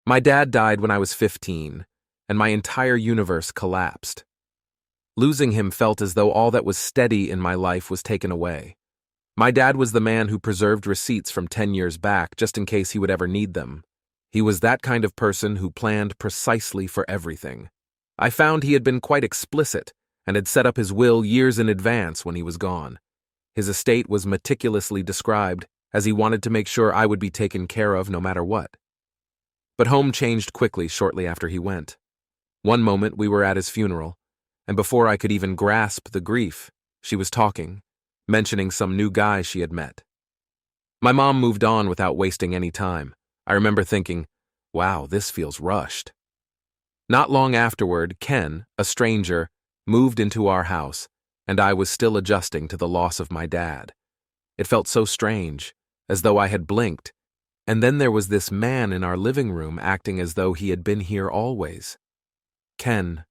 My dad died when I was 15, and my entire universe collapsed. Losing him felt as though all that was steady in my life was taken away. My dad was the man who preserved receipts from 10 years back just in case he would ever need them. He was that kind of person who planned precisely for everything. I found he had been quite explicit and had set up his will years in advance when he was gone. His estate was meticulously described, as he wanted to make sure I would be taken care of no matter what. But home changed quickly shortly after he went. One moment we were at his funeral, and before I could even grasp the grief, she was talking, mentioning some new guy she had met. My mom moved on without wasting any time. I remember thinking, wow, this feels rushed. Not long afterward, Ken, a stranger, moved into our house, and I was still adjusting to the loss of my dad. It felt so strange, as though I had blinked, and then there was this man in our living room acting as though he had been here always. Ken,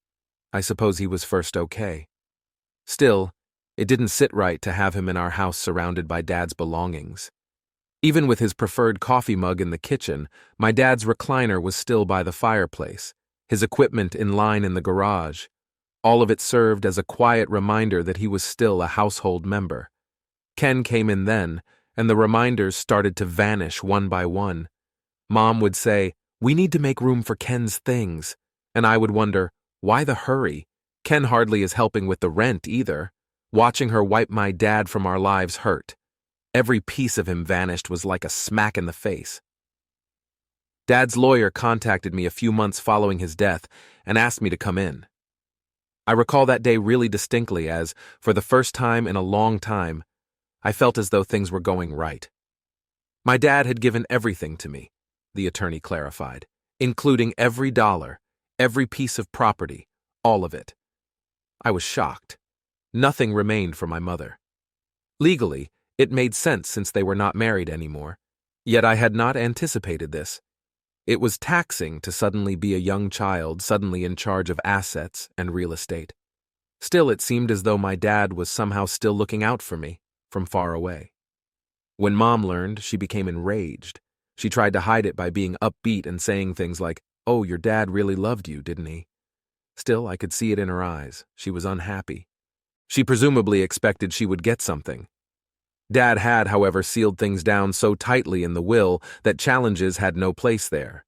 I suppose he was first okay. Still, it didn't sit right to have him in our house surrounded by Dad's belongings. Even with his preferred coffee mug in the kitchen, my dad's recliner was still by the fireplace, his equipment in line in the garage. All of it served as a quiet reminder that he was still a household member. Ken came in then, and the reminders started to vanish one by one. Mom would say, "We need to make room for Ken's things," and I would wonder, why the hurry? Ken hardly is helping with the rent either. Watching her wipe my dad from our lives hurt. Every piece of him vanished was like a smack in the face. Dad's lawyer contacted me a few months following his death and asked me to come in. I recall that day really distinctly as, for the first time in a long time, I felt as though things were going right. My dad had given everything to me, the attorney clarified, including every dollar, every piece of property, all of it. I was shocked. Nothing remained for my mother. Legally, it made sense since they were not married anymore, yet I had not anticipated this. It was taxing to suddenly be a young child suddenly in charge of assets and real estate. Still, it seemed as though my dad was somehow still looking out for me, from far away. When Mom learned, she became enraged. She tried to hide it by being upbeat and saying things like, "Oh, your dad really loved you, didn't he?" Still, I could see it in her eyes. She was unhappy. She presumably expected she would get something. Dad had, however, sealed things down so tightly in the will that challenges had no place there.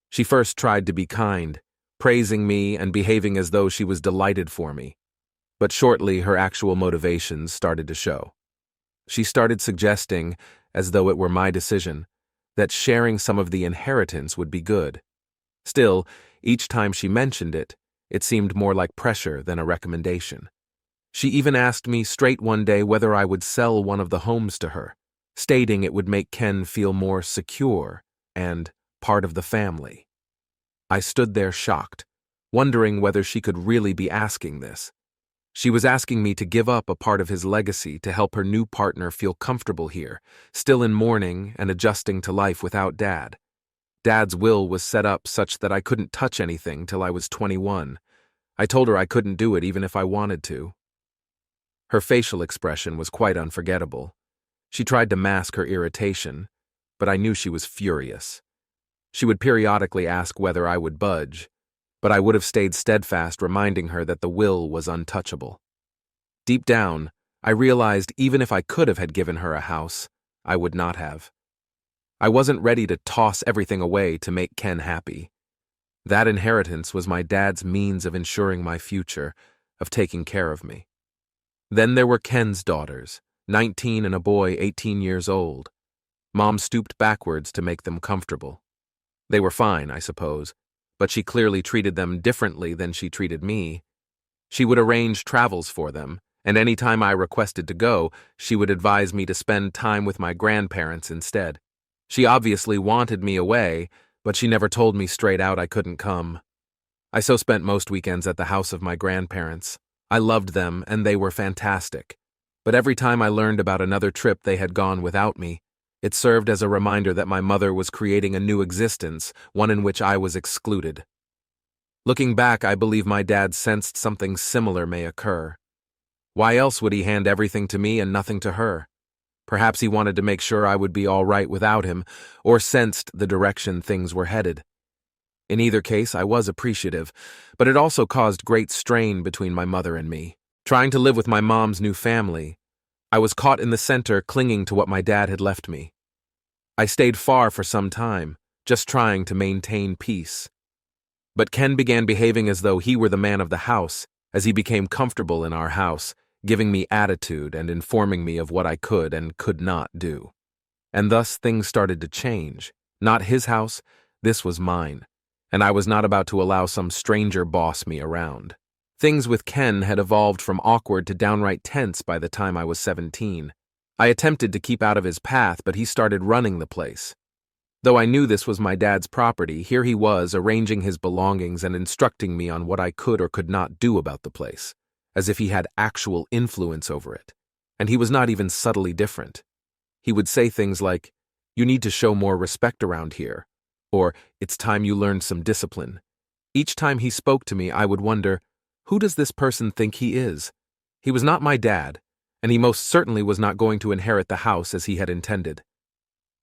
She first tried to be kind, praising me and behaving as though she was delighted for me. But shortly her actual motivations started to show. She started suggesting, as though it were my decision, that sharing some of the inheritance would be good. Still, each time she mentioned it, it seemed more like pressure than a recommendation. She even asked me straight one day whether I would sell one of the homes to her, stating it would make Ken feel more secure and part of the family. I stood there shocked, wondering whether she could really be asking this. She was asking me to give up a part of his legacy to help her new partner feel comfortable here, still in mourning and adjusting to life without Dad. Dad's will was set up such that I couldn't touch anything till I was 21. I told her I couldn't do it even if I wanted to. Her facial expression was quite unforgettable. She tried to mask her irritation, but I knew she was furious. She would periodically ask whether I would budge, but I would have stayed steadfast, reminding her that the will was untouchable. Deep down, I realized even if I could have had given her a house, I would not have. I wasn't ready to toss everything away to make Ken happy. That inheritance was my dad's means of ensuring my future, of taking care of me. Then there were Ken's daughters, 19 and a boy 18 years old. Mom stooped backwards to make them comfortable. They were fine, I suppose, but she clearly treated them differently than she treated me. She would arrange travels for them, and any time I requested to go, she would advise me to spend time with my grandparents instead. She obviously wanted me away, but she never told me straight out I couldn't come. I so spent most weekends at the house of my grandparents. I loved them, and they were fantastic. But every time I learned about another trip they had gone without me, it served as a reminder that my mother was creating a new existence, one in which I was excluded. Looking back, I believe my dad sensed something similar may occur. Why else would he hand everything to me and nothing to her? Perhaps he wanted to make sure I would be all right without him, or sensed the direction things were headed. In either case, I was appreciative, but it also caused great strain between my mother and me. Trying to live with my mom's new family, I was caught in the center clinging to what my dad had left me. I stayed far for some time, just trying to maintain peace. But Ken began behaving as though he were the man of the house, as he became comfortable in our house, giving me attitude and informing me of what I could and could not do. And thus things started to change. Not his house, this was mine, and I was not about to allow some stranger boss me around. Things with Ken had evolved from awkward to downright tense by the time I was 17. I attempted to keep out of his path, but he started running the place. Though I knew this was my dad's property, here he was arranging his belongings and instructing me on what I could or could not do about the place, as if he had actual influence over it. And he was not even subtly different. He would say things like, "You need to show more respect around here," or "It's time you learned some discipline." Each time he spoke to me, I would wonder, who does this person think he is? He was not my dad, and he most certainly was not going to inherit the house as he had intended.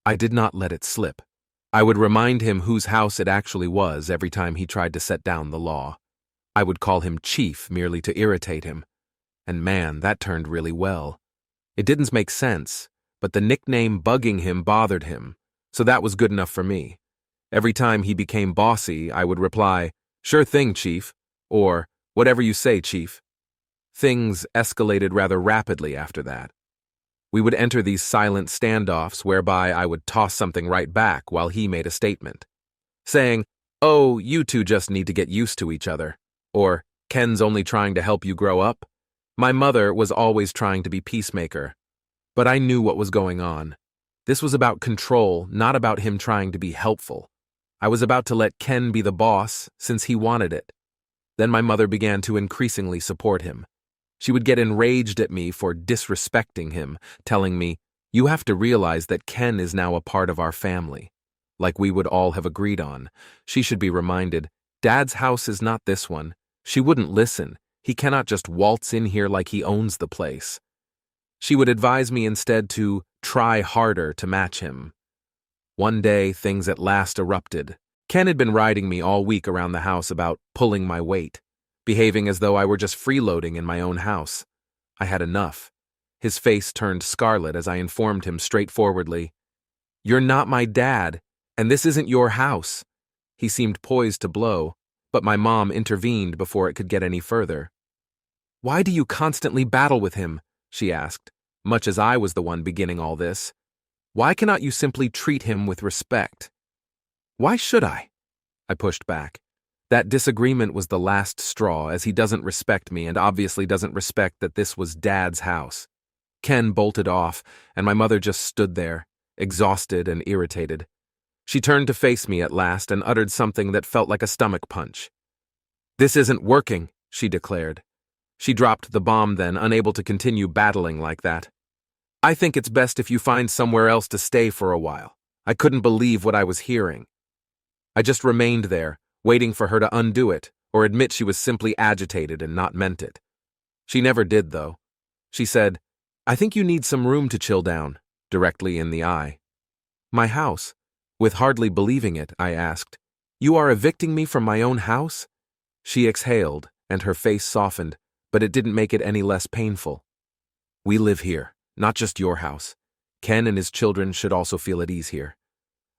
I did not let it slip. I would remind him whose house it actually was every time he tried to set down the law. I would call him Chief merely to irritate him. And man, that turned really well. It didn't make sense, but the nickname bugging him bothered him, so that was good enough for me. Every time he became bossy, I would reply, "Sure thing, Chief," or "Whatever you say, Chief." Things escalated rather rapidly after that. We would enter these silent standoffs whereby I would toss something right back while he made a statement, saying, "Oh, you two just need to get used to each other," or "Ken's only trying to help you grow up." My mother was always trying to be peacemaker, but I knew what was going on. This was about control, not about him trying to be helpful. I was about to let Ken be the boss since he wanted it. Then my mother began to increasingly support him. She would get enraged at me for disrespecting him, telling me, "You have to realize that Ken is now a part of our family." Like we would all have agreed on. She should be reminded, Dad's house is not this one. She wouldn't listen. He cannot just waltz in here like he owns the place. She would advise me instead to try harder to match him. One day, things at last erupted. Ken had been riding me all week around the house about pulling my weight, behaving as though I were just freeloading in my own house. I had enough. His face turned scarlet as I informed him straightforwardly, "You're not my dad, and this isn't your house." He seemed poised to blow, but my mom intervened before it could get any further. "Why do you constantly battle with him?" she asked, much as I was the one beginning all this. "Why cannot you simply treat him with respect?" "Why should I?" I pushed back. That disagreement was the last straw, as he doesn't respect me and obviously doesn't respect that this was Dad's house. Ken bolted off, and my mother just stood there, exhausted and irritated. She turned to face me at last and uttered something that felt like a stomach punch. "This isn't working," she declared. She dropped the bomb then, unable to continue battling like that. "I think it's best if you find somewhere else to stay for a while." I couldn't believe what I was hearing. I just remained there, waiting for her to undo it or admit she was simply agitated and not meant it. She never did, though. She said, "I think you need some room to chill down," directly in the eye. "My house?" With hardly believing it, I asked, "You are evicting me from my own house?" She exhaled, and her face softened, but it didn't make it any less painful. "We live here, not just your house. Ken and his children should also feel at ease here."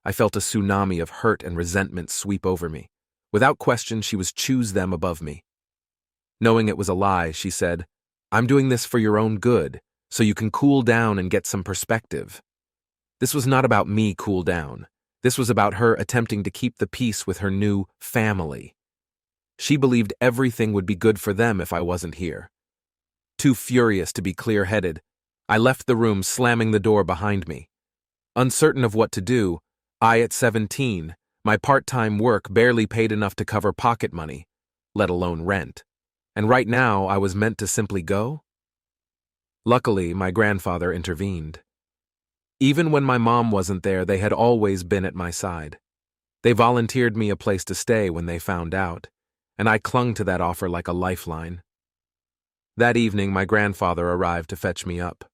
I felt a tsunami of hurt and resentment sweep over me. Without question, she was choose them above me. Knowing it was a lie, she said, "I'm doing this for your own good, so you can cool down and get some perspective." This was not about me cool down. This was about her attempting to keep the peace with her new family. She believed everything would be good for them if I wasn't here. Too furious to be clear-headed, I left the room, slamming the door behind me. Uncertain of what to do, at 17, my part-time work barely paid enough to cover pocket money, let alone rent. And right now, I was meant to simply go? Luckily, my grandfather intervened. Even when my mom wasn't there, they had always been at my side. They volunteered me a place to stay when they found out, and I clung to that offer like a lifeline. That evening, my grandfather arrived to fetch me up.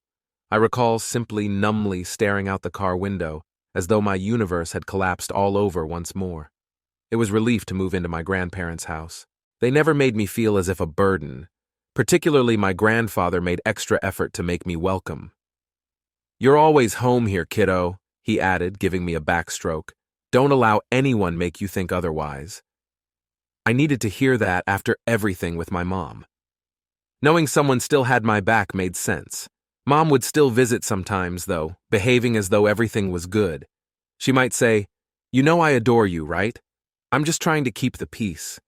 I recall simply numbly staring out the car window, as though my universe had collapsed all over once more. It was relief to move into my grandparents' house. They never made me feel as if a burden. Particularly my grandfather made extra effort to make me welcome. "You're always home here, kiddo," he added, giving me a backstroke. "Don't allow anyone make you think otherwise." I needed to hear that after everything with my mom. Knowing someone still had my back made sense. Mom would still visit sometimes, though, behaving as though everything was good. She might say, "You know I adore you, right? I'm just trying to keep the peace."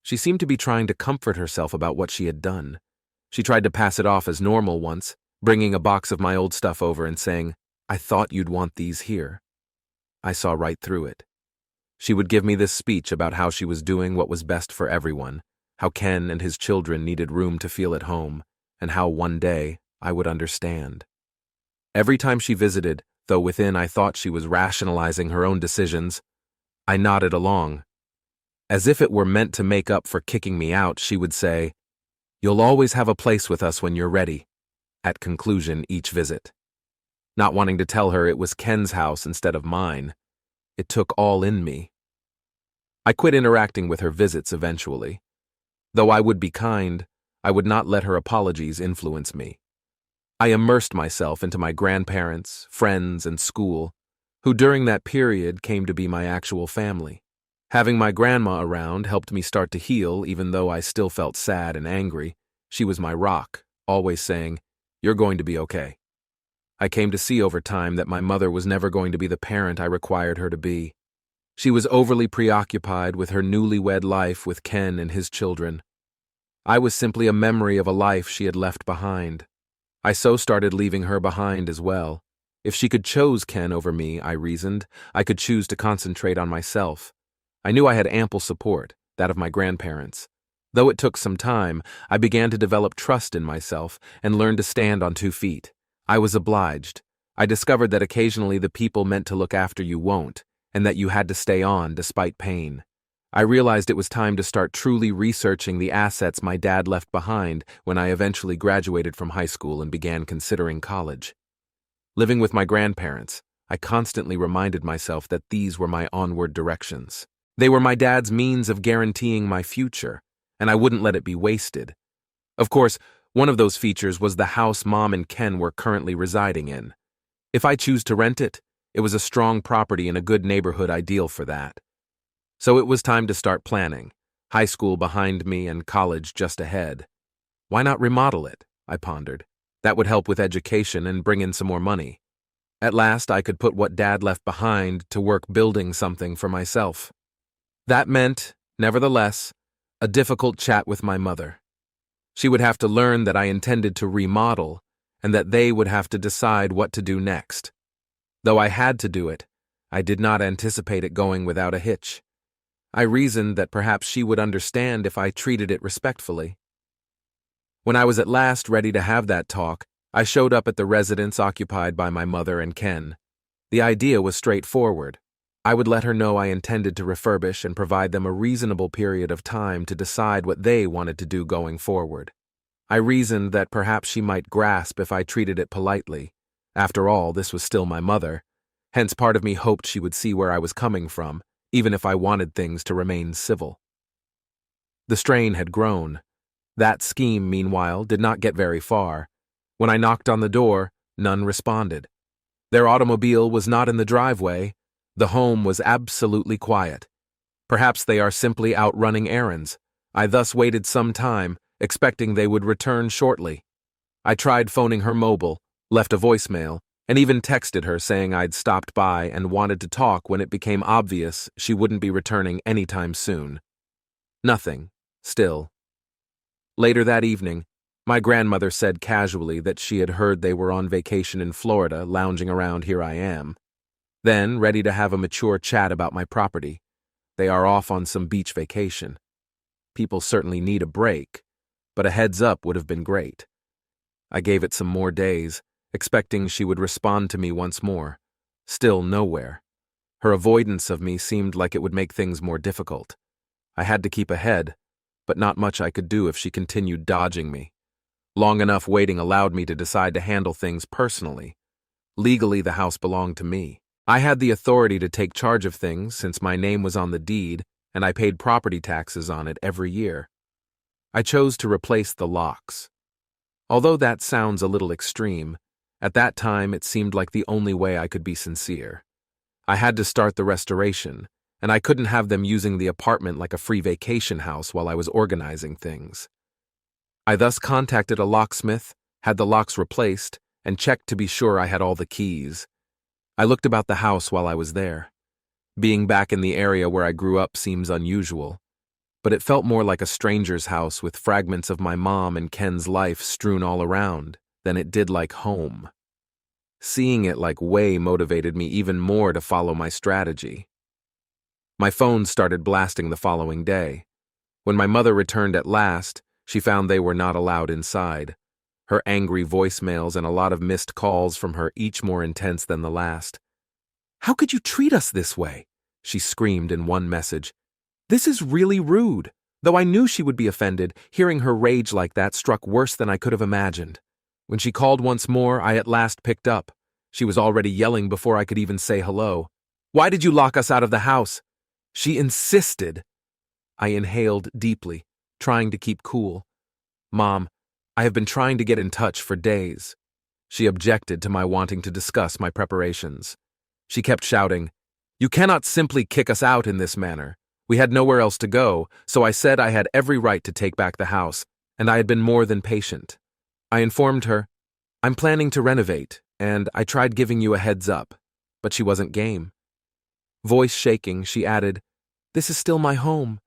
She seemed to be trying to comfort herself about what she had done. She tried to pass it off as normal once, bringing a box of my old stuff over and saying, "I thought you'd want these here." I saw right through it. She would give me this speech about how she was doing what was best for everyone, how Ken and his children needed room to feel at home, and how one day I would understand. Every time she visited, though within I thought she was rationalizing her own decisions, I nodded along. As if it were meant to make up for kicking me out, she would say, "You'll always have a place with us when you're ready," at conclusion each visit. Not wanting to tell her it was Ken's house instead of mine, it took all in me. I quit interacting with her visits eventually. Though I would be kind, I would not let her apologies influence me. I immersed myself into my grandparents, friends, and school, who during that period came to be my actual family. Having my grandma around helped me start to heal, even though I still felt sad and angry. She was my rock, always saying, "You're going to be okay." I came to see over time that my mother was never going to be the parent I required her to be. She was overly preoccupied with her newlywed life with Ken and his children. I was simply a memory of a life she had left behind. I so started leaving her behind as well. If she could choose Ken over me, I reasoned, I could choose to concentrate on myself. I knew I had ample support, that of my grandparents. Though it took some time, I began to develop trust in myself and learn to stand on 2 feet. I was obliged. I discovered that occasionally the people meant to look after you won't, and that you had to stay on despite pain. I realized it was time to start truly researching the assets my dad left behind when I eventually graduated from high school and began considering college. Living with my grandparents, I constantly reminded myself that these were my onward directions. They were my dad's means of guaranteeing my future, and I wouldn't let it be wasted. Of course, one of those features was the house Mom and Ken were currently residing in. If I choose to rent it, it was a strong property in a good neighborhood ideal for that. So it was time to start planning. High school behind me and college just ahead. Why not remodel it? I pondered. That would help with education and bring in some more money. At last, I could put what Dad left behind to work building something for myself. That meant, nevertheless, a difficult chat with my mother. She would have to learn that I intended to remodel, and that they would have to decide what to do next. Though I had to do it, I did not anticipate it going without a hitch. I reasoned that perhaps she would understand if I treated it respectfully. When I was at last ready to have that talk, I showed up at the residence occupied by my mother and Ken. The idea was straightforward. I would let her know I intended to refurbish and provide them a reasonable period of time to decide what they wanted to do going forward. I reasoned that perhaps she might grasp if I treated it politely. After all, this was still my mother. Hence, part of me hoped she would see where I was coming from, even if I wanted things to remain civil. The strain had grown. That scheme, meanwhile, did not get very far. When I knocked on the door, none responded. Their automobile was not in the driveway. The home was absolutely quiet. Perhaps they are simply out running errands. I thus waited some time, expecting they would return shortly. I tried phoning her mobile, left a voicemail, and even texted her saying I'd stopped by and wanted to talk when it became obvious she wouldn't be returning anytime soon. Nothing, still. Later that evening, my grandmother said casually that she had heard they were on vacation in Florida, lounging around here I am. Then, ready to have a mature chat about my property. They are off on some beach vacation. People certainly need a break, but a heads up would have been great. I gave it some more days, expecting she would respond to me once more. Still nowhere. Her avoidance of me seemed like it would make things more difficult. I had to keep ahead, but not much I could do if she continued dodging me. Long enough waiting allowed me to decide to handle things personally. Legally, the house belonged to me. I had the authority to take charge of things since my name was on the deed and I paid property taxes on it every year. I chose to replace the locks. Although that sounds a little extreme, at that time it seemed like the only way I could be sincere. I had to start the restoration, and I couldn't have them using the apartment like a free vacation house while I was organizing things. I thus contacted a locksmith, had the locks replaced, and checked to be sure I had all the keys. I looked about the house while I was there. Being back in the area where I grew up seems unusual, but it felt more like a stranger's house with fragments of my mom and Ken's life strewn all around than it did like home. Seeing it like way motivated me even more to follow my strategy. My phone started blasting the following day. When my mother returned at last, she found they were not allowed inside. Her angry voicemails and a lot of missed calls from her, each more intense than the last. "How could you treat us this way?" she screamed in one message. "This is really rude." Though I knew she would be offended, hearing her rage like that struck worse than I could have imagined. When she called once more, I at last picked up. She was already yelling before I could even say hello. "Why did you lock us out of the house?" She insisted. I inhaled deeply, trying to keep cool. "Mom, I have been trying to get in touch for days." She objected to my wanting to discuss my preparations. She kept shouting, "You cannot simply kick us out in this manner. We had nowhere else to go, so I said I had every right to take back the house, and I had been more than patient. I informed her, "I'm planning to renovate, and I tried giving you a heads up," but she wasn't game. Voice shaking, she added, "This is still my home.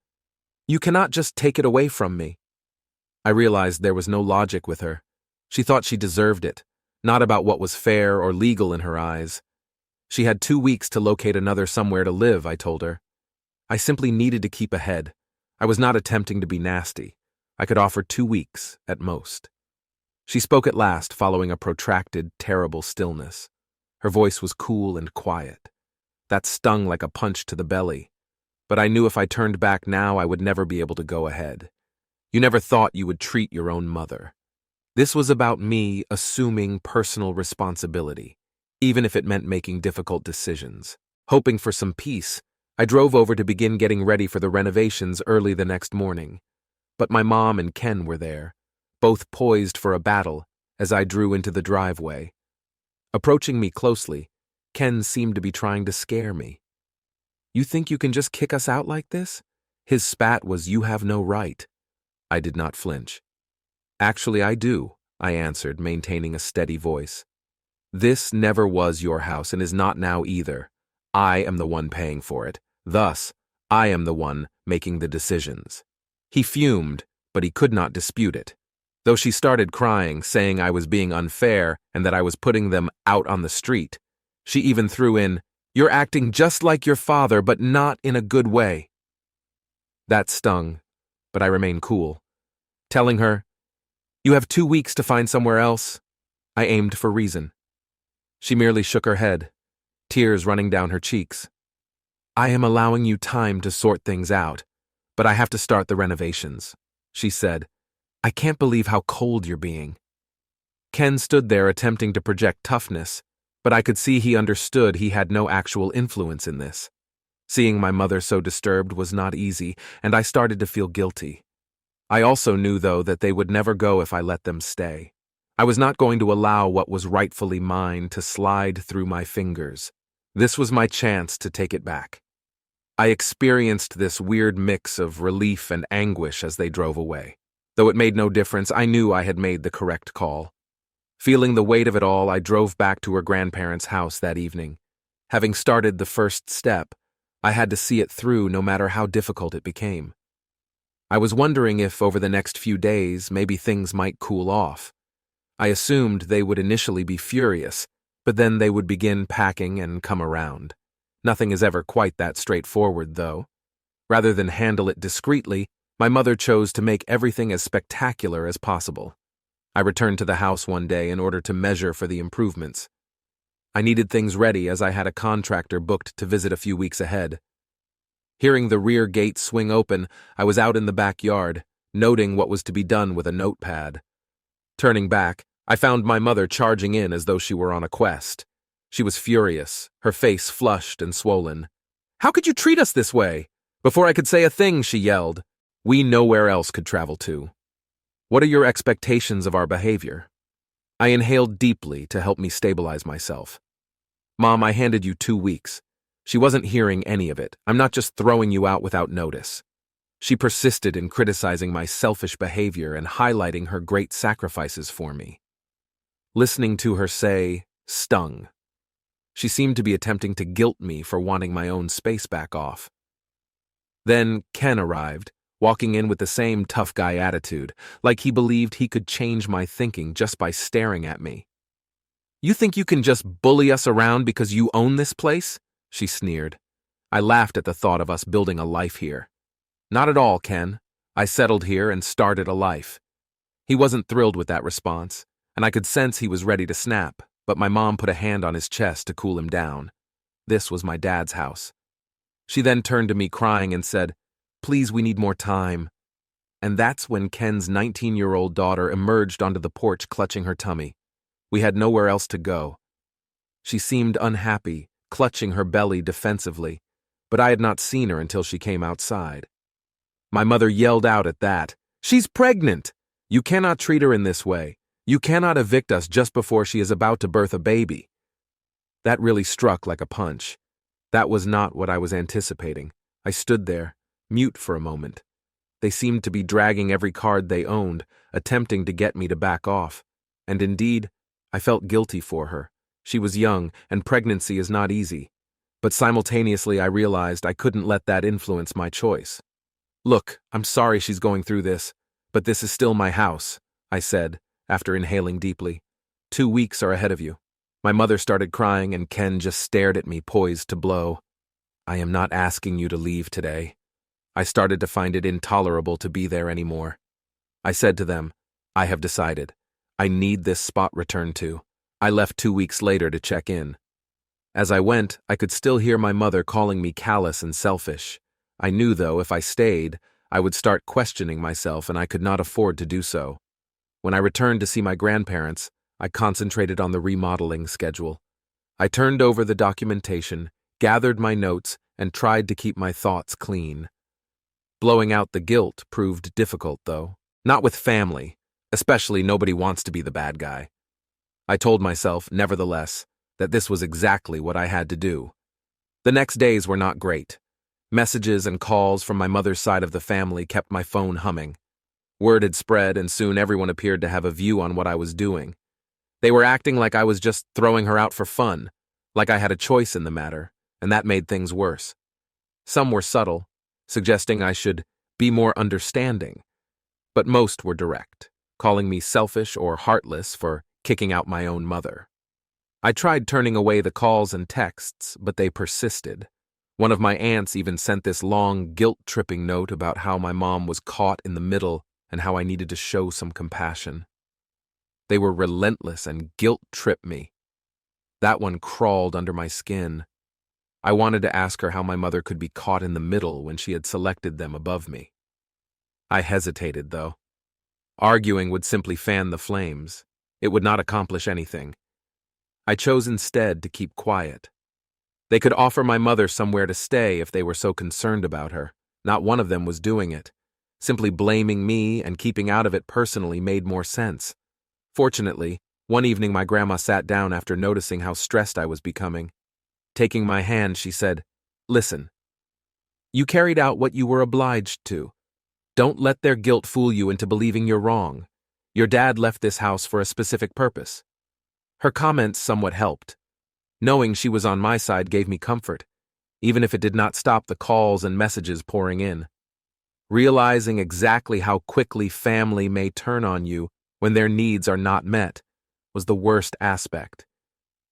You cannot just take it away from me." I realized there was no logic with her. She thought she deserved it, not about what was fair or legal in her eyes. She had 2 weeks to locate another somewhere to live, I told her. I simply needed to keep ahead. I was not attempting to be nasty. I could offer 2 weeks, at most. She spoke at last, following a protracted, terrible stillness. Her voice was cool and quiet. That stung like a punch to the belly. But I knew if I turned back now, I would never be able to go ahead. "You never thought you would treat your own mother." This was about me assuming personal responsibility, even if it meant making difficult decisions. Hoping for some peace, I drove over to begin getting ready for the renovations early the next morning. But my mom and Ken were there, both poised for a battle as I drew into the driveway. Approaching me closely, Ken seemed to be trying to scare me. "You think you can just kick us out like this?" His spat was, "You have no right." I did not flinch. "Actually, I do," I answered, maintaining a steady voice. "This never was your house and is not now either. I am the one paying for it. Thus, I am the one making the decisions." He fumed, but he could not dispute it. Though she started crying, saying I was being unfair and that I was putting them out on the street. She even threw in, "You're acting just like your father, but not in a good way." That stung, but I remained cool. Telling her, "You have 2 weeks to find somewhere else," I aimed for reason. She merely shook her head, tears running down her cheeks. "I am allowing you time to sort things out, but I have to start the renovations," she said. "I can't believe how cold you're being." Ken stood there attempting to project toughness, but I could see he understood he had no actual influence in this. Seeing my mother so disturbed was not easy, and I started to feel guilty. I also knew, though, that they would never go if I let them stay. I was not going to allow what was rightfully mine to slide through my fingers. This was my chance to take it back. I experienced this weird mix of relief and anguish as they drove away. Though it made no difference, I knew I had made the correct call. Feeling the weight of it all, I drove back to her grandparents' house that evening. Having started the first step, I had to see it through no matter how difficult it became. I was wondering if, over the next few days, maybe things might cool off. I assumed they would initially be furious, but then they would begin packing and come around. Nothing is ever quite that straightforward, though. Rather than handle it discreetly, my mother chose to make everything as spectacular as possible. I returned to the house one day in order to measure for the improvements. I needed things ready as I had a contractor booked to visit a few weeks ahead. Hearing the rear gate swing open, I was out in the backyard, noting what was to be done with a notepad. Turning back, I found my mother charging in as though she were on a quest. She was furious, her face flushed and swollen. "How could you treat us this way?" Before I could say a thing, she yelled. "We nowhere else could travel to. What are your expectations of our behavior?" I inhaled deeply to help me stabilize myself. "Mom, I handed you 2 weeks. She wasn't hearing any of it. I'm not just throwing you out without notice." She persisted in criticizing my selfish behavior and highlighting her great sacrifices for me. Listening to her say stung. She seemed to be attempting to guilt me for wanting my own space back off. Then Ken arrived, walking in with the same tough guy attitude, like he believed he could change my thinking just by staring at me. "You think you can just bully us around because you own this place?" she sneered. I laughed at the thought of us building a life here. "Not at all, Ken. I settled here and started a life." He wasn't thrilled with that response, and I could sense he was ready to snap, but my mom put a hand on his chest to cool him down. This was my dad's house. She then turned to me crying and said, "Please, we need more time." And that's when Ken's 19-year-old daughter emerged onto the porch clutching her tummy. We had nowhere else to go. She seemed unhappy, clutching her belly defensively, but I had not seen her until she came outside. My mother yelled out at that, "She's pregnant! You cannot treat her in this way. You cannot evict us just before she is about to birth a baby." That really struck like a punch. That was not what I was anticipating. I stood there, mute for a moment. They seemed to be dragging every card they owned, attempting to get me to back off. And indeed, I felt guilty for her. She was young, and pregnancy is not easy. But simultaneously I realized I couldn't let that influence my choice. "Look, I'm sorry she's going through this, but this is still my house," I said, after inhaling deeply. 2 weeks are ahead of you." My mother started crying and Ken just stared at me, poised to blow. "I am not asking you to leave today." I started to find it intolerable to be there anymore. I said to them, "I have decided. I need this spot returned to." I left 2 weeks later to check in. As I went, I could still hear my mother calling me callous and selfish. I knew, though, if I stayed, I would start questioning myself, and I could not afford to do so. When I returned to see my grandparents, I concentrated on the remodeling schedule. I turned over the documentation, gathered my notes, and tried to keep my thoughts clean. Blowing out the guilt proved difficult, though. Not with family, especially nobody wants to be the bad guy. I told myself, nevertheless, that this was exactly what I had to do. The next days were not great. Messages and calls from my mother's side of the family kept my phone humming. Word had spread, and soon everyone appeared to have a view on what I was doing. They were acting like I was just throwing her out for fun, like I had a choice in the matter, and that made things worse. Some were subtle, suggesting I should be more understanding, but most were direct, calling me selfish or heartless for kicking out my own mother. I tried turning away the calls and texts, but they persisted. One of my aunts even sent this long, guilt-tripping note about how my mom was caught in the middle and how I needed to show some compassion. They were relentless and guilt-tripped me. That one crawled under my skin. I wanted to ask her how my mother could be caught in the middle when she had selected them above me. I hesitated, though. Arguing would simply fan the flames. It would not accomplish anything. I chose instead to keep quiet. They could offer my mother somewhere to stay if they were so concerned about her. Not one of them was doing it. Simply blaming me and keeping out of it personally made more sense. Fortunately, one evening my grandma sat down after noticing how stressed I was becoming. Taking my hand, she said, "Listen, you carried out what you were obliged to. Don't let their guilt fool you into believing you're wrong. Your dad left this house for a specific purpose." Her comments somewhat helped. Knowing she was on my side gave me comfort, even if it did not stop the calls and messages pouring in. Realizing exactly how quickly family may turn on you when their needs are not met was the worst aspect.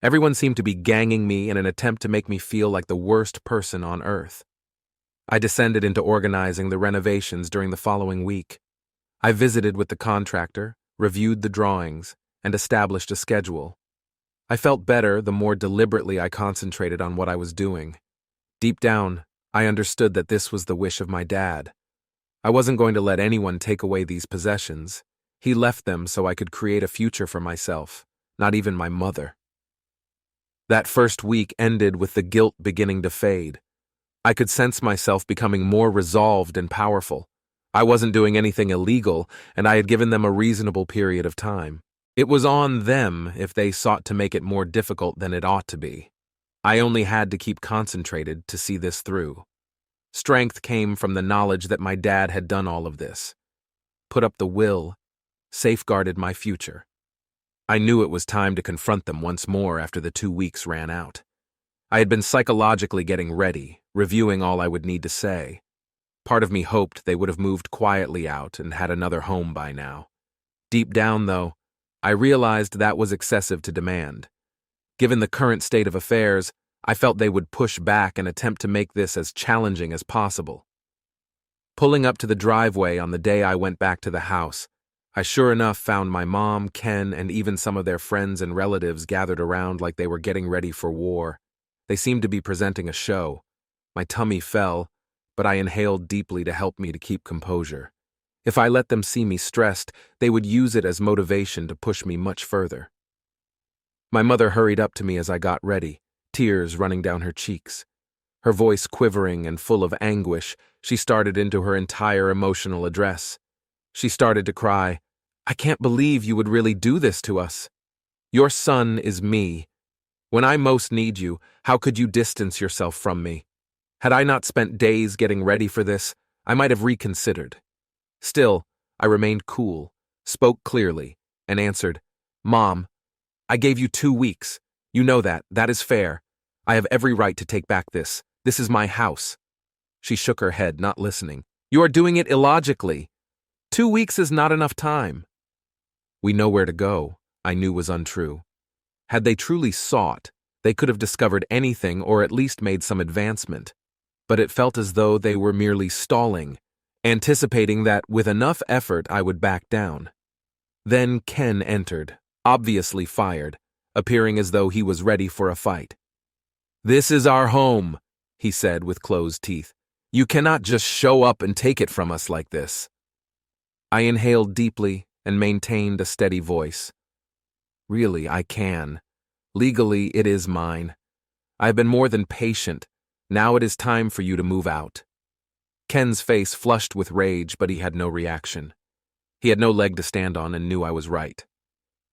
Everyone seemed to be ganging me in an attempt to make me feel like the worst person on earth. I descended into organizing the renovations during the following week. I visited with the contractor, reviewed the drawings, and established a schedule. I felt better the more deliberately I concentrated on what I was doing. Deep down, I understood that this was the wish of my dad. I wasn't going to let anyone take away these possessions. He left them so I could create a future for myself, not even my mother. That first week ended with the guilt beginning to fade. I could sense myself becoming more resolved and powerful. I wasn't doing anything illegal, and I had given them a reasonable period of time. It was on them if they sought to make it more difficult than it ought to be. I only had to keep concentrated to see this through. Strength came from the knowledge that my dad had done all of this. Put up the will, safeguarded my future. I knew it was time to confront them once more after the 2 weeks ran out. I had been psychologically getting ready, reviewing all I would need to say. Part of me hoped they would have moved quietly out and had another home by now. Deep down, though, I realized that was excessive to demand. Given the current state of affairs, I felt they would push back and attempt to make this as challenging as possible. Pulling up to the driveway on the day I went back to the house, I sure enough found my mom, Ken, and even some of their friends and relatives gathered around like they were getting ready for war. They seemed to be presenting a show. My tummy fell, but I inhaled deeply to help me to keep composure. If I let them see me stressed, they would use it as motivation to push me much further. My mother hurried up to me as I got ready, tears running down her cheeks. Her voice quivering and full of anguish, she started into her entire emotional address. She started to cry, "I can't believe you would really do this to us. Your son is me. When I most need you, how could you distance yourself from me? Had I not spent days getting ready for this, I might have reconsidered." Still, I remained cool, spoke clearly, and answered, "Mom, I gave you 2 weeks. You know that. That is fair. I have every right to take back this. This is my house." She shook her head, not listening. "You are doing it illogically. 2 weeks is not enough time." "We know where to go," I knew was untrue. Had they truly sought, they could have discovered anything or at least made some advancement. But it felt as though they were merely stalling, anticipating that with enough effort I would back down. Then Ken entered, obviously fired, appearing as though he was ready for a fight. "This is our home," he said with closed teeth. "You cannot just show up and take it from us like this." I inhaled deeply and maintained a steady voice. "Really, I can. Legally, it is mine. I have been more than patient. Now it is time for you to move out." Ken's face flushed with rage, but he had no reaction. He had no leg to stand on and knew I was right.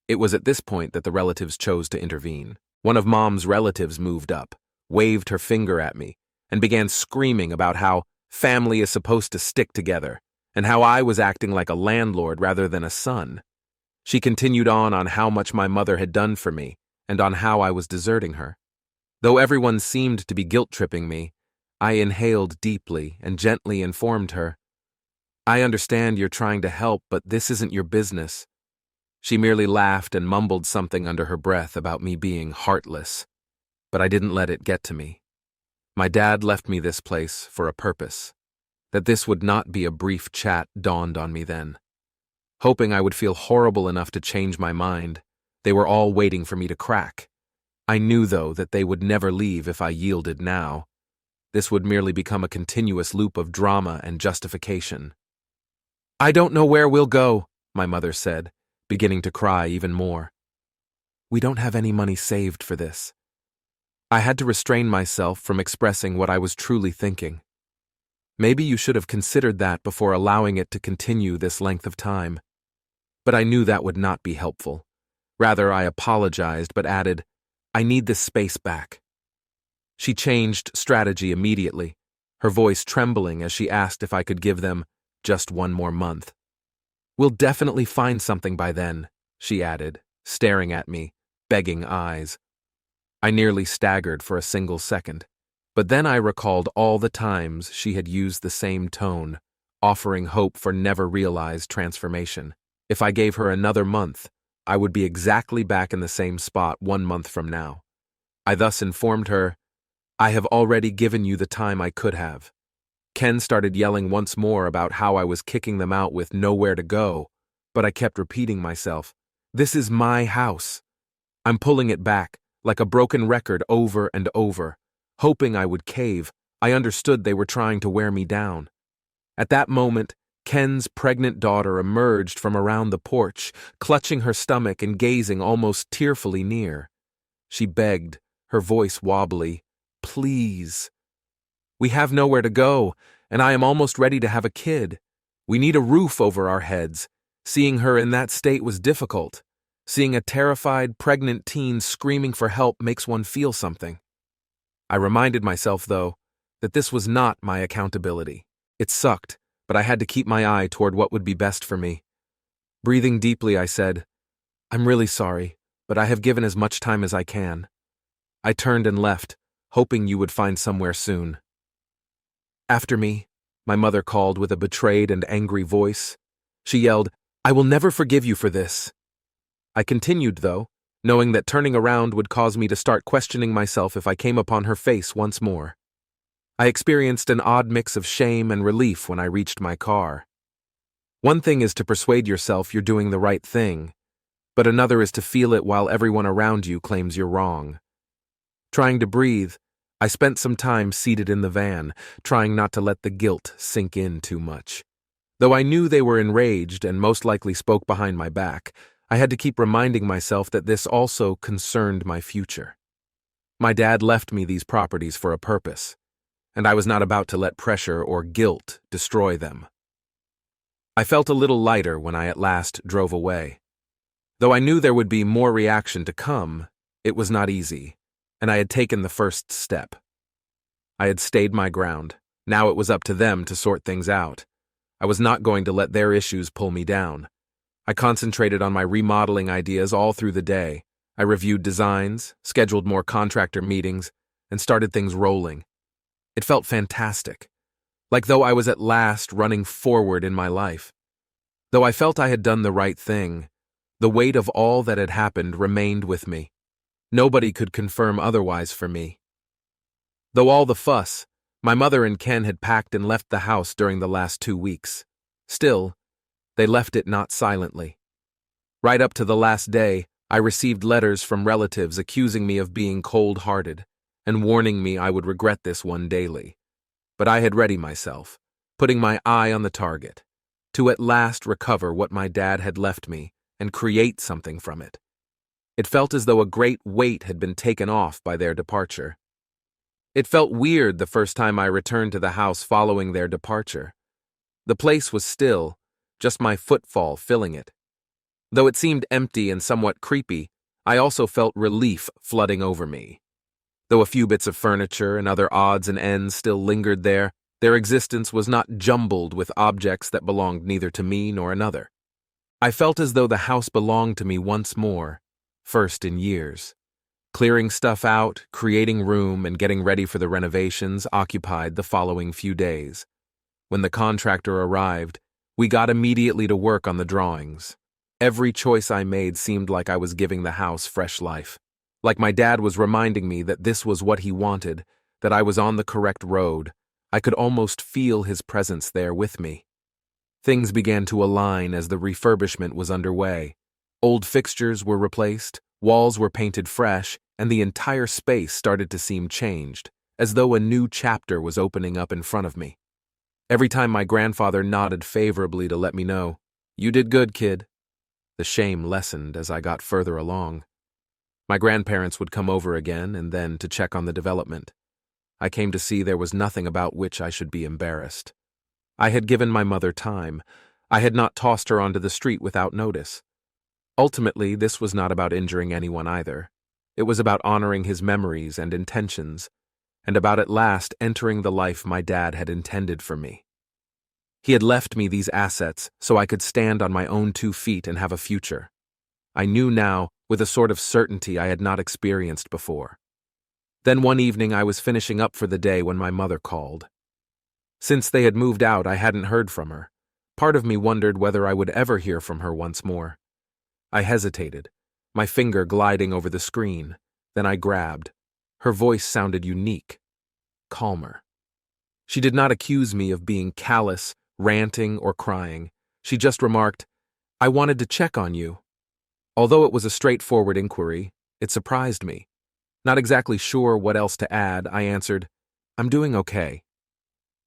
It was at this point that the relatives chose to intervene. One of Mom's relatives moved up, waved her finger at me, and began screaming about how family is supposed to stick together, and how I was acting like a landlord rather than a son. She continued on how much my mother had done for me, and on how I was deserting her. Though everyone seemed to be guilt-tripping me, I inhaled deeply and gently informed her, "I understand you're trying to help, but this isn't your business." She merely laughed and mumbled something under her breath about me being heartless, but I didn't let it get to me. My dad left me this place for a purpose. That this would not be a brief chat dawned on me then. Hoping I would feel horrible enough to change my mind, they were all waiting for me to crack. I knew, though, that they would never leave if I yielded now. This would merely become a continuous loop of drama and justification. "I don't know where we'll go," my mother said, beginning to cry even more. "We don't have any money saved for this." I had to restrain myself from expressing what I was truly thinking. Maybe you should have considered that before allowing it to continue this length of time. But I knew that would not be helpful. Rather, I apologized but added, "I need this space back." She changed strategy immediately, her voice trembling as she asked if I could give them just 1 more month. "We'll definitely find something by then," she added, staring at me, begging eyes. I nearly staggered for a single second. But then I recalled all the times she had used the same tone, offering hope for never-realized transformation. If I gave her another month, I would be exactly back in the same spot 1 month from now. I thus informed her, "I have already given you the time I could have." Ken started yelling once more about how I was kicking them out with nowhere to go, but I kept repeating myself, "This is my house." I'm pulling it back, like a broken record over and over. Hoping I would cave, I understood they were trying to wear me down. At that moment, Ken's pregnant daughter emerged from around the porch, clutching her stomach and gazing almost tearfully near. She begged, her voice wobbly. "Please. We have nowhere to go, and I am almost ready to have a kid. We need a roof over our heads." Seeing her in that state was difficult. Seeing a terrified, pregnant teen screaming for help makes one feel something. I reminded myself, though, that this was not my accountability. It sucked, but I had to keep my eye toward what would be best for me. Breathing deeply, I said, "I'm really sorry, but I have given as much time as I can." I turned and left, hoping you would find somewhere soon. "After me," my mother called with a betrayed and angry voice. She yelled, "I will never forgive you for this." I continued, though, knowing that turning around would cause me to start questioning myself if I came upon her face once more. I experienced an odd mix of shame and relief when I reached my car. One thing is to persuade yourself you're doing the right thing, but another is to feel it while everyone around you claims you're wrong. Trying to breathe, I spent some time seated in the van, trying not to let the guilt sink in too much. Though I knew they were enraged and most likely spoke behind my back, I had to keep reminding myself that this also concerned my future. My dad left me these properties for a purpose, and I was not about to let pressure or guilt destroy them. I felt a little lighter when I at last drove away. Though I knew there would be more reaction to come, it was not easy, and I had taken the first step. I had stayed my ground. Now it was up to them to sort things out. I was not going to let their issues pull me down. I concentrated on my remodeling ideas all through the day. I reviewed designs, scheduled more contractor meetings, and started things rolling. It felt fantastic, like though I was at last running forward in my life. Though I felt I had done the right thing, the weight of all that had happened remained with me. Nobody could confirm otherwise for me. Though all the fuss, my mother and Ken had packed and left the house during the last 2 weeks. Still, they left it not silently. Right up to the last day, I received letters from relatives accusing me of being cold-hearted and warning me I would regret this one daily. But I had readied myself, putting my eye on the target, to at last recover what my dad had left me and create something from it. It felt as though a great weight had been taken off by their departure. It felt weird the first time I returned to the house following their departure. The place was still, just my footfall filling it. Though it seemed empty and somewhat creepy, I also felt relief flooding over me. Though a few bits of furniture and other odds and ends still lingered there, their existence was not jumbled with objects that belonged neither to me nor another. I felt as though the house belonged to me once more, first in years. Clearing stuff out, creating room, and getting ready for the renovations occupied the following few days. When the contractor arrived, we got immediately to work on the drawings. Every choice I made seemed like I was giving the house fresh life. Like my dad was reminding me that this was what he wanted, that I was on the correct road. I could almost feel his presence there with me. Things began to align as the refurbishment was underway. Old fixtures were replaced, walls were painted fresh, and the entire space started to seem changed, as though a new chapter was opening up in front of me. Every time my grandfather nodded favorably to let me know, "You did good, kid," the shame lessened as I got further along. My grandparents would come over again and then to check on the development. I came to see there was nothing about which I should be embarrassed. I had given my mother time. I had not tossed her onto the street without notice. Ultimately, this was not about injuring anyone either. It was about honoring his memories and intentions, and about at last entering the life my dad had intended for me. He had left me these assets so I could stand on my own 2 feet and have a future. I knew now, with a sort of certainty I had not experienced before. Then one evening I was finishing up for the day when my mother called. Since they had moved out, I hadn't heard from her. Part of me wondered whether I would ever hear from her once more. I hesitated, my finger gliding over the screen. Then I grabbed. Her voice sounded unique, calmer. She did not accuse me of being callous, ranting, or crying. She just remarked, "I wanted to check on you." Although it was a straightforward inquiry, it surprised me. Not exactly sure what else to add, I answered, "I'm doing okay."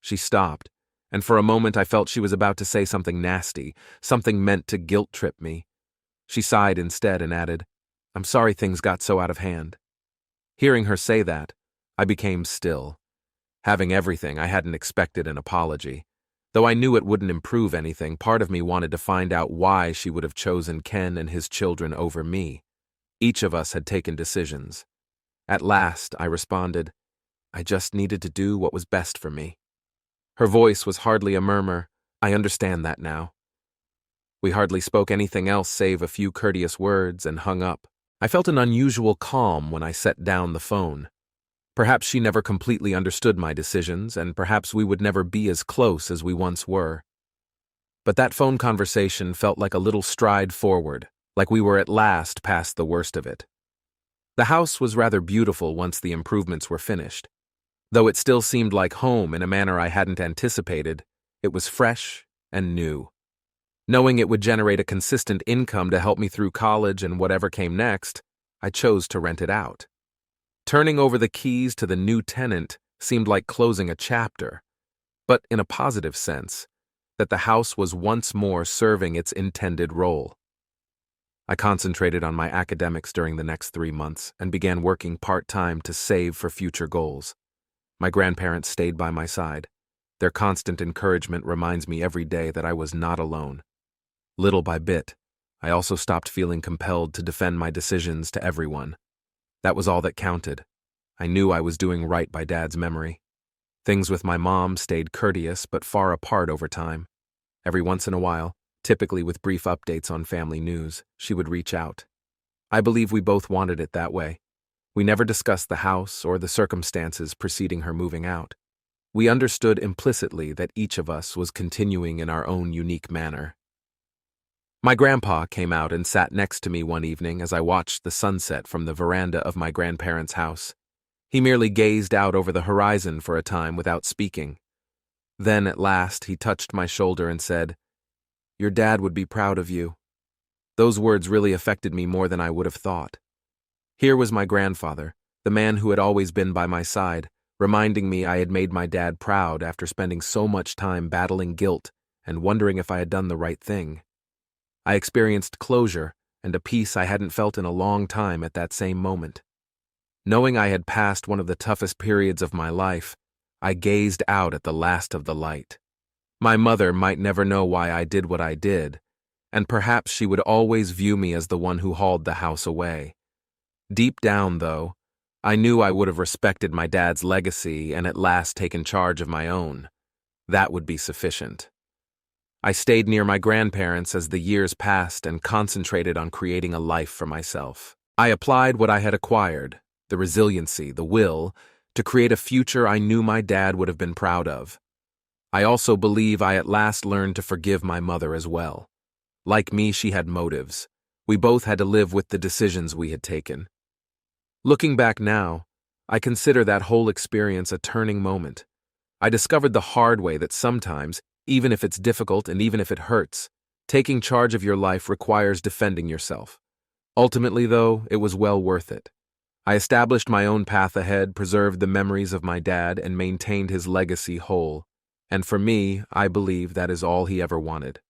She stopped, and for a moment I felt she was about to say something nasty, something meant to guilt-trip me. She sighed instead and added, "I'm sorry things got so out of hand." Hearing her say that, I became still. Having everything, I hadn't expected an apology. Though I knew it wouldn't improve anything, part of me wanted to find out why she would have chosen Ken and his children over me. Each of us had taken decisions. At last, I responded, I just needed to do what was best for me. Her voice was hardly a murmur. I understand that now. We hardly spoke anything else save a few courteous words and hung up. I felt an unusual calm when I set down the phone. Perhaps she never completely understood my decisions, and perhaps we would never be as close as we once were. But that phone conversation felt like a little stride forward, like we were at last past the worst of it. The house was rather beautiful once the improvements were finished. Though it still seemed like home in a manner I hadn't anticipated, it was fresh and new. Knowing it would generate a consistent income to help me through college and whatever came next, I chose to rent it out. Turning over the keys to the new tenant seemed like closing a chapter, but in a positive sense, that the house was once more serving its intended role. I concentrated on my academics during the next 3 months and began working part-time to save for future goals. My grandparents stayed by my side. Their constant encouragement reminds me every day that I was not alone. Little by bit, I also stopped feeling compelled to defend my decisions to everyone. That was all that counted. I knew I was doing right by Dad's memory. Things with my mom stayed courteous but far apart over time. Every once in a while, typically with brief updates on family news, she would reach out. I believe we both wanted it that way. We never discussed the house or the circumstances preceding her moving out. We understood implicitly that each of us was continuing in our own unique manner. My grandpa came out and sat next to me one evening as I watched the sunset from the veranda of my grandparents' house. He merely gazed out over the horizon for a time without speaking. Then, at last, he touched my shoulder and said, "Your dad would be proud of you." Those words really affected me more than I would have thought. Here was my grandfather, the man who had always been by my side, reminding me I had made my dad proud after spending so much time battling guilt and wondering if I had done the right thing. I experienced closure and a peace I hadn't felt in a long time at that same moment. Knowing I had passed one of the toughest periods of my life, I gazed out at the last of the light. My mother might never know why I did what I did, and perhaps she would always view me as the one who hauled the house away. Deep down, though, I knew I would have respected my dad's legacy and at last taken charge of my own. That would be sufficient. I stayed near my grandparents as the years passed and concentrated on creating a life for myself. I applied what I had acquired, the resiliency, the will, to create a future I knew my dad would have been proud of. I also believe I at last learned to forgive my mother as well. Like me, she had motives. We both had to live with the decisions we had taken. Looking back now, I consider that whole experience a turning moment. I discovered the hard way that sometimes, even if it's difficult and even if it hurts, taking charge of your life requires defending yourself. Ultimately, though, it was well worth it. I established my own path ahead, preserved the memories of my dad, and maintained his legacy whole. And for me, I believe that is all he ever wanted.